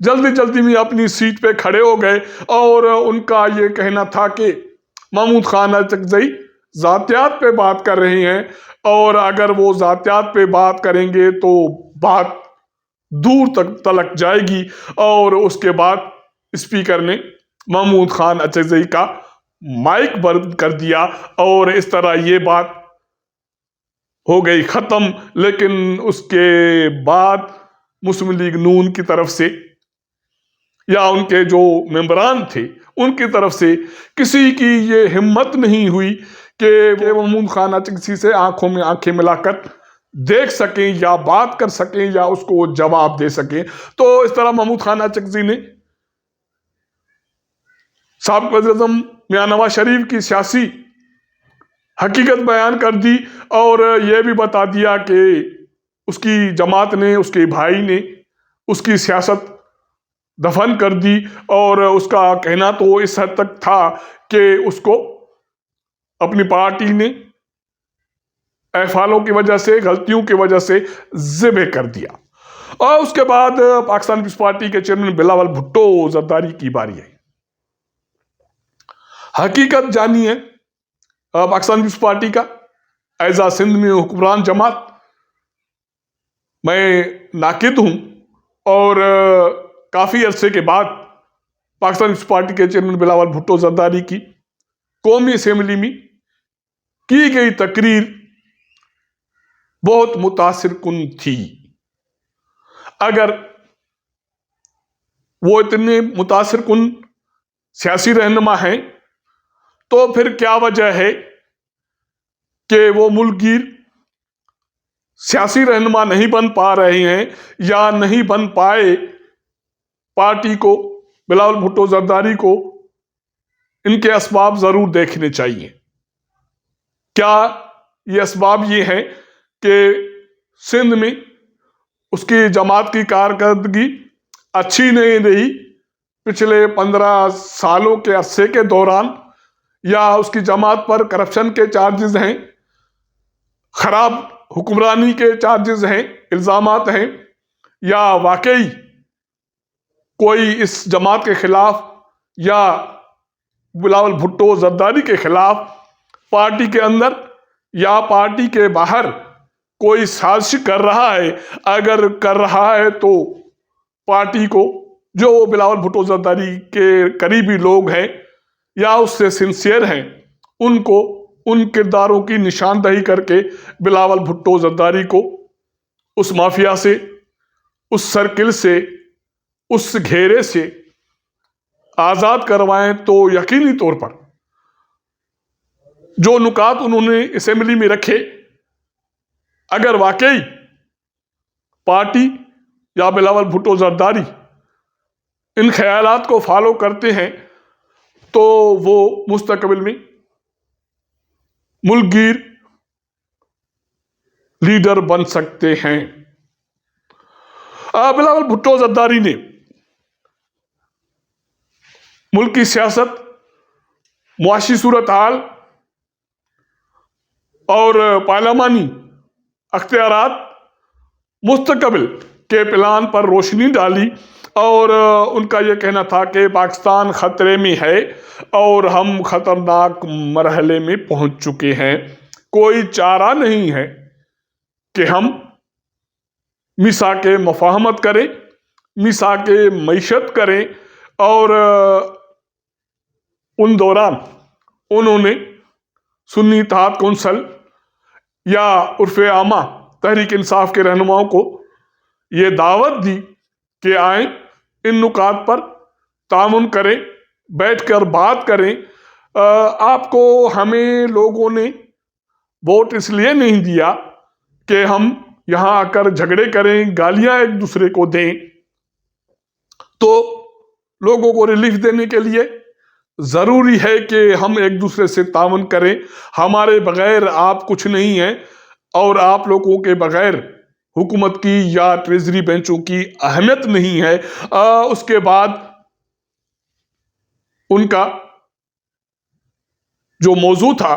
جلدی جلدی میں اپنی سیٹ پہ کھڑے ہو گئے اور ان کا یہ کہنا تھا کہ محمود خان اچکزئی ذاتیات پہ بات کر رہے ہیں، اور اگر وہ ذاتیات پہ بات کریں گے تو بات دور تک تلک جائے گی۔ اور اس کے بعد اسپیکر نے محمود خان اچکزئی کا مائک بند کر دیا اور اس طرح یہ بات ہو گئی ختم۔ لیکن اس کے بعد مسلم لیگ نون کی طرف سے یا ان کے جو ممبران تھے ان کی طرف سے کسی کی یہ ہمت نہیں ہوئی کہ وہ محمود خان اچکزئی سے آنکھوں میں آنکھیں ملا کر دیکھ سکیں یا بات کر سکیں یا اس کو جواب دے سکیں۔ تو اس طرح محمود خان اچکزئی نے سابق وزیر اعظم میاں نواز شریف کی سیاسی حقیقت بیان کر دی اور یہ بھی بتا دیا کہ اس کی جماعت نے، اس کے بھائی نے اس کی سیاست دفن کر دی، اور اس کا کہنا تو اس حد تک تھا کہ اس کو اپنی پارٹی نے افعالوں کی وجہ سے، غلطیوں کی وجہ سے ذبح کر دیا۔ اور اس کے بعد پاکستان پیپلز پارٹی کے چیئرمین بلاول بھٹو زرداری کی باری آئی۔ حقیقت جانی ہے پاکستان پیپلز پارٹی کا ایزا سندھ میں حکمران جماعت، میں ناقد ہوں، اور کافی عرصے کے بعد پاکستان پیپلز پارٹی کے چیئرمین بلاول بھٹو زرداری کی قومی اسمبلی میں کی گئی تقریر بہت متاثر کن تھی۔ اگر وہ اتنے متاثر کن سیاسی رہنما ہیں تو پھر کیا وجہ ہے کہ وہ ملک گیر سیاسی رہنما نہیں بن پا رہے ہیں یا نہیں بن پائے؟ پارٹی کو، بلاول بھٹو زرداری کو ان کے اسباب ضرور دیکھنے چاہیے۔ کیا یہ اسباب یہ ہیں کہ سندھ میں اس کی جماعت کی کارکردگی اچھی نہیں رہی پچھلے 15 سالوں کے عرصے کے دوران، یا اس کی جماعت پر کرپشن کے چارجز ہیں، خراب حکمرانی کے چارجز ہیں، الزامات ہیں، یا واقعی کوئی اس جماعت کے خلاف یا بلاول بھٹو زرداری کے خلاف پارٹی کے اندر یا پارٹی کے باہر کوئی سازش کر رہا ہے؟ اگر کر رہا ہے تو پارٹی کو، جو بلاول بھٹو زرداری کے قریبی لوگ ہیں یا اس سے سنسیئر ہیں، ان کو ان کرداروں کی نشاندہی کر کے بلاول بھٹو زرداری کو اس مافیا سے، اس سرکل سے، اس گھیرے سے آزاد کروائیں، تو یقینی طور پر جو نکات انہوں نے اسمبلی میں رکھے، اگر واقعی پارٹی یا بلاول بھٹو زرداری ان خیالات کو فالو کرتے ہیں تو وہ مستقبل میں ملک گیر لیڈر بن سکتے ہیں۔ بلاول بھٹو زرداری نے ملک کی سیاست، معاشی صورتحال اور پارلیمانی اختیارات، مستقبل کے پلان پر روشنی ڈالی، اور ان کا یہ کہنا تھا کہ پاکستان خطرے میں ہے اور ہم خطرناک مرحلے میں پہنچ چکے ہیں۔ کوئی چارہ نہیں ہے کہ ہم میثاق مفاہمت کریں، میثاق معیشت کریں، اور ان دوران انہوں نے سنی اتحاد کونسل یا عرف عامہ تحریک انصاف کے رہنماؤں کو یہ دعوت دی کہ آئیں، ان نکات پر تعاون کریں، بیٹھ کر بات کریں۔ آپ کو، ہمیں لوگوں نے ووٹ اس لیے نہیں دیا کہ ہم یہاں آ کر جھگڑے کریں، گالیاں ایک دوسرے کو دیں۔ تو لوگوں کو ریلیف دینے کے لیے ضروری ہے کہ ہم ایک دوسرے سے تعاون کریں۔ ہمارے بغیر آپ کچھ نہیں ہیں، اور آپ لوگوں کے بغیر حکومت کی یا ٹریزری بینچوں کی اہمیت نہیں ہے۔ اس کے بعد ان کا جو موضوع تھا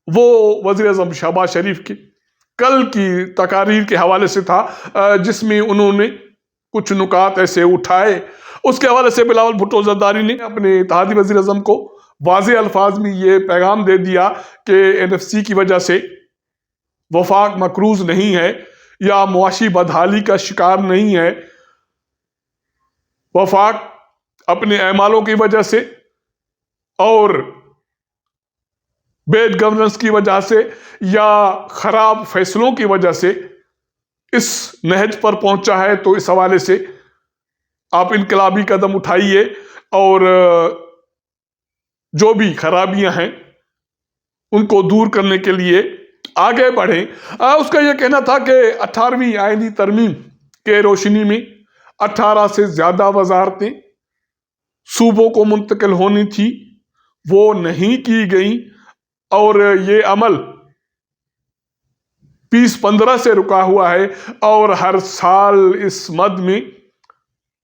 وہ وزیر اعظم شہباز شریف کی کل کی تقاریر کے حوالے سے تھا، جس میں انہوں نے کچھ نکات ایسے اٹھائے۔ اس کے حوالے سے بلاول بھٹو زرداری نے اپنے اتحادی وزیر اعظم کو واضح الفاظ میں یہ پیغام دے دیا کہ NFC کی وجہ سے وفاق مقروض نہیں ہے یا معاشی بدحالی کا شکار نہیں ہے۔ وفاق اپنے اعمالوں کی وجہ سے اور بیڈ گورننس کی وجہ سے یا خراب فیصلوں کی وجہ سے اس نہج پر پہنچا ہے، تو اس حوالے سے آپ انقلابی قدم اٹھائیے اور جو بھی خرابیاں ہیں ان کو دور کرنے کے لیے آگے بڑھیں۔ اس کا یہ کہنا تھا کہ 18ویں آئینی ترمیم کے روشنی میں 18 سے زیادہ وزارتیں صوبوں کو منتقل ہونی تھی، وہ نہیں کی گئیں، اور یہ عمل 2015 سے رکا ہوا ہے، اور ہر سال اس مد میں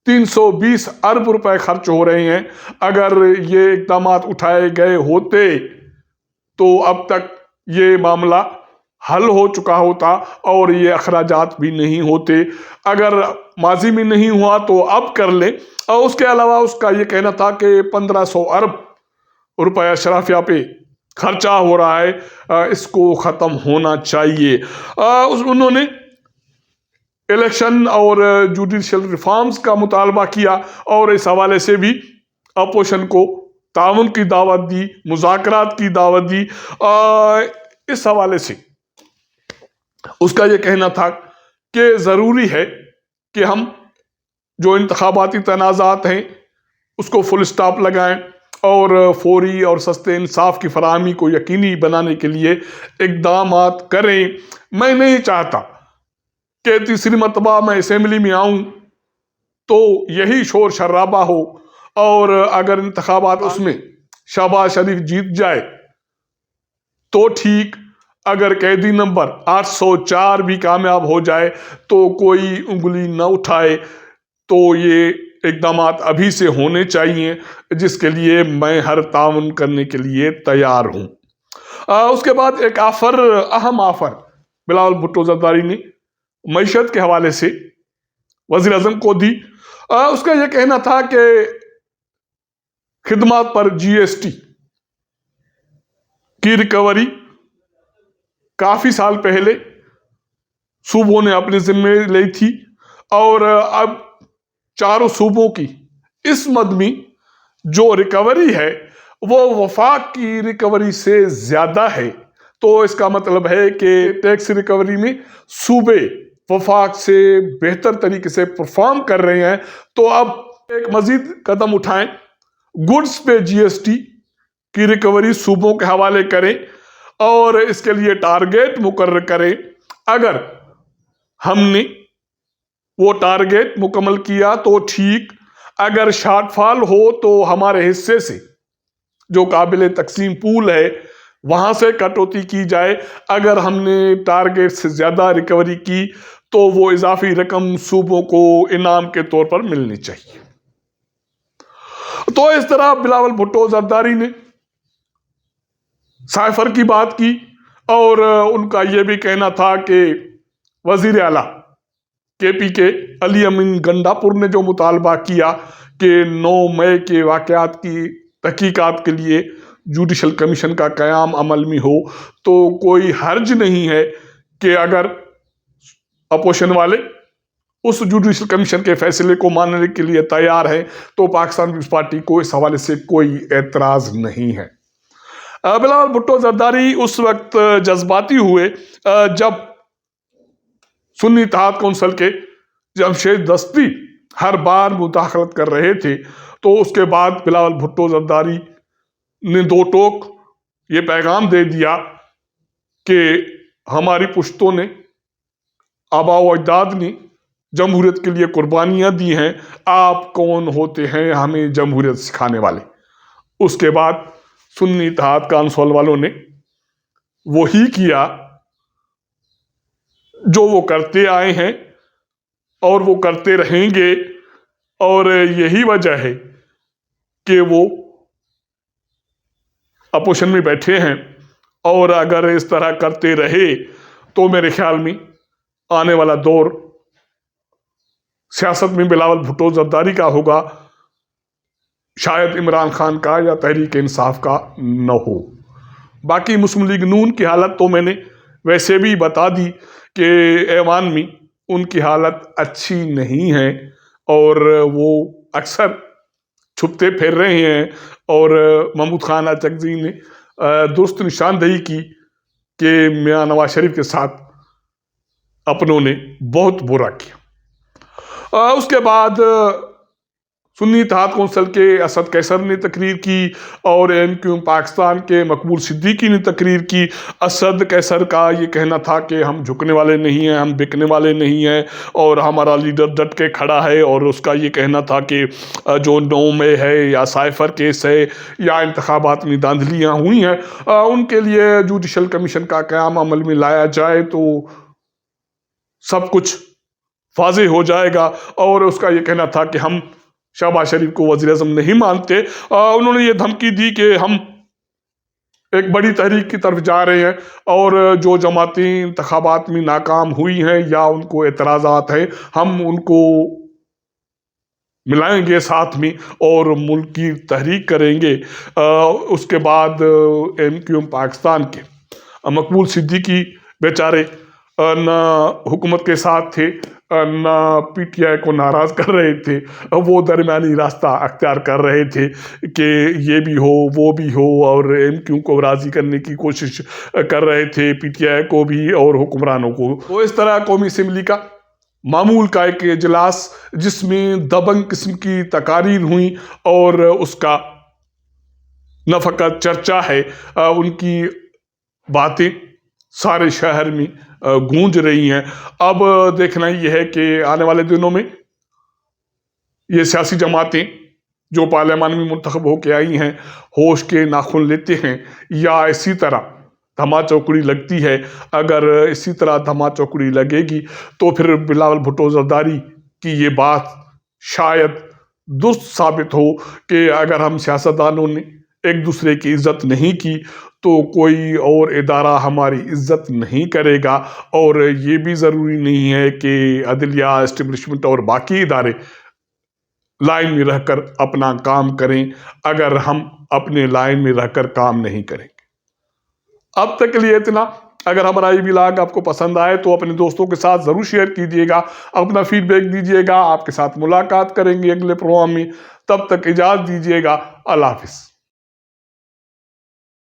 320 ارب روپے خرچ ہو رہے ہیں۔ اگر یہ اقدامات اٹھائے گئے ہوتے تو اب تک یہ معاملہ حل ہو چکا ہوتا اور یہ اخراجات بھی نہیں ہوتے۔ اگر ماضی میں نہیں ہوا تو اب کر لیں۔ اور اس کے علاوہ اس کا یہ کہنا تھا کہ 1500 ارب روپے اشرافیہ پہ خرچہ ہو رہا ہے، اس کو ختم ہونا چاہیے۔ انہوں نے الیکشن اور جوڈیشل ریفارمز کا مطالبہ کیا اور اس حوالے سے بھی اپوزیشن کو تعاون کی دعوت دی، مذاکرات کی دعوت دی۔ اس حوالے سے اس کا یہ کہنا تھا کہ ضروری ہے کہ ہم جو انتخاباتی تنازعات ہیں اس کو فل سٹاپ لگائیں اور فوری اور سستے انصاف کی فراہمی کو یقینی بنانے کے لیے اقدامات کریں۔ میں نہیں چاہتا کہ تیسری مرتبہ میں اسمبلی میں آؤں تو یہی شور شرابہ ہو، اور اگر انتخابات اس میں شہباز شریف جیت جائے تو ٹھیک، اگر قیدی نمبر 804 بھی کامیاب ہو جائے تو کوئی انگلی نہ اٹھائے۔ تو یہ اقدامات ابھی سے ہونے چاہیے، جس کے لیے میں ہر تعاون کرنے کے لیے تیار ہوں۔ اس کے بعد ایک اہم آفر بلاول بھٹو زرداری نے معیشت کے حوالے سے وزیر اعظم کو دی۔ اس کا یہ کہنا تھا کہ خدمات پر GST کی ریکوری کافی سال پہلے صوبوں نے اپنے ذمے لی تھی، اور اب چاروں صوبوں کی اس مد میں جو ریکوری ہے وہ وفاق کی ریکوری سے زیادہ ہے۔ تو اس کا مطلب ہے کہ ٹیکس ریکوری میں صوبے وفاق سے بہتر طریقے سے پرفارم کر رہے ہیں۔ تو اب ایک مزید قدم اٹھائیں، گڈز پہ GST کی ریکوری صوبوں کے حوالے کریں اور اس کے لیے ٹارگیٹ مقرر کریں۔ اگر ہم نے وہ ٹارگیٹ مکمل کیا تو ٹھیک، اگر شارٹ فال ہو تو ہمارے حصے سے جو قابل تقسیم پول ہے وہاں سے کٹوتی کی جائے۔ اگر ہم نے ٹارگیٹ سے زیادہ ریکوری کی تو وہ اضافی رقم صوبوں کو انعام کے طور پر ملنی چاہیے۔ تو اس طرح بلاول بھٹو زرداری نے سائفر کی بات کی، اور ان کا یہ بھی کہنا تھا کہ وزیر اعلیٰ KP کے علی امین گنڈاپور نے جو مطالبہ کیا کہ 9 مئی کے واقعات کی تحقیقات کے لیے جوڈیشل کمیشن کا قیام عمل میں ہو، تو کوئی حرج نہیں ہے کہ اگر اپوزیشن والے اس جوڈیشل کمیشن کے فیصلے کو ماننے کے لیے تیار ہیں تو پاکستان پیپلز پارٹی کو اس حوالے سے کوئی اعتراض نہیں ہے۔ بلاول بھٹو زرداری اس وقت جذباتی ہوئے جب سنی اتحاد کونسل کے جمشید دستی ہر بار مداخلت کر رہے تھے، تو اس کے بعد بلاول بھٹو زرداری نے 2 ٹوک یہ پیغام دے دیا کہ ہماری پشتوں نے، آباء و اجداد نے جمہوریت کے لیے قربانیاں دی ہیں، آپ کون ہوتے ہیں ہمیں جمہوریت سکھانے والے۔ اس کے بعد سنی اتحاد کونسل والوں نے وہی کیا جو وہ کرتے آئے ہیں اور وہ کرتے رہیں گے، اور یہی وجہ ہے کہ وہ اپوزیشن میں بیٹھے ہیں، اور اگر اس طرح کرتے رہے تو میرے خیال میں آنے والا دور سیاست میں بلاول بھٹو زرداری کا ہوگا، شاید عمران خان کا یا تحریک انصاف کا نہ ہو۔ باقی مسلم لیگ نون کی حالت تو میں نے ویسے بھی بتا دی کہ ایوان میں ان کی حالت اچھی نہیں ہے اور وہ اکثر چھپتے پھر رہے ہیں، اور محمود خان اچکزئی نے درست نشاندہی کی کہ میاں نواز شریف کے ساتھ اپنوں نے بہت برا کیا۔ اس کے بعد سنی اتحاد کونسل کے اسد قیصر نے تقریر کی اور ایم کیو ایم پاکستان کے مقبول صدیقی نے تقریر کی۔ اسد قیصر کا یہ کہنا تھا کہ ہم جھکنے والے نہیں ہیں، ہم بکنے والے نہیں ہیں اور ہمارا لیڈر ڈٹ کے کھڑا ہے، اور اس کا یہ کہنا تھا کہ جو 9 مئی ہے یا سائفر کیس ہے یا انتخابات میں دھاندلیاں ہوئی ہیں ان کے لیے جوڈیشل کمیشن کا قیام عمل میں لایا جائے تو سب کچھ واضح ہو جائے گا، اور اس کا یہ کہنا تھا کہ ہم شہباز شریف کو وزیر اعظم نہیں مانتے۔ انہوں نے یہ دھمکی دی کہ ہم ایک بڑی تحریک کی طرف جا رہے ہیں اور جو جماعتیں انتخابات میں ناکام ہوئی ہیں یا ان کو اعتراضات ہیں ہم ان کو ملائیں گے ساتھ میں اور ملک کی تحریک کریں گے۔ اس کے بعد ایم کیو ایم پاکستان کے مقبول صدیقی بیچارے نہ حکومت کے ساتھ تھے نہ پی ٹی آئی کو ناراض کر رہے تھے، وہ درمیانی راستہ اختیار کر رہے تھے کہ یہ بھی ہو وہ بھی ہو، اور ایم کیو کو راضی کرنے کی کوشش کر رہے تھے، پی ٹی آئی کو بھی اور حکمرانوں کو۔ تو اس طرح قومی اسمبلی کا معمول کا ایک اجلاس جس میں دبنگ قسم کی تقاریر ہوئیں اور اس کا نہ فقط چرچا ہے، ان کی باتیں سارے شہر میں گونج رہی ہیں۔ اب دیکھنا یہ ہے کہ آنے والے دنوں میں یہ سیاسی جماعتیں جو پارلیمان میں منتخب ہو کے آئی ہیں ہوش کے ناخن لیتے ہیں یا اسی طرح دھما چوکڑی لگتی ہے۔ اگر اسی طرح دھما چوکڑی لگے گی تو پھر بلاول بھٹو زرداری کی یہ بات شاید درست ثابت ہو کہ اگر ہم سیاستدانوں نے ایک دوسرے کی عزت نہیں کی تو کوئی اور ادارہ ہماری عزت نہیں کرے گا، اور یہ بھی ضروری نہیں ہے کہ عدلیہ، اسٹیبلشمنٹ اور باقی ادارے لائن میں رہ کر اپنا کام کریں اگر ہم اپنے لائن میں رہ کر کام نہیں کریں گے۔ اب تک کے لیے اتنا۔ اگر ہمارا یہ ولاگ آپ کو پسند آئے تو اپنے دوستوں کے ساتھ ضرور شیئر کیجیے گا، اپنا فیڈ بیک دیجیے گا۔ آپ کے ساتھ ملاقات کریں گے اگلے پروگرام میں، تب تک اجازت دیجیے گا۔ اللہ حافظ۔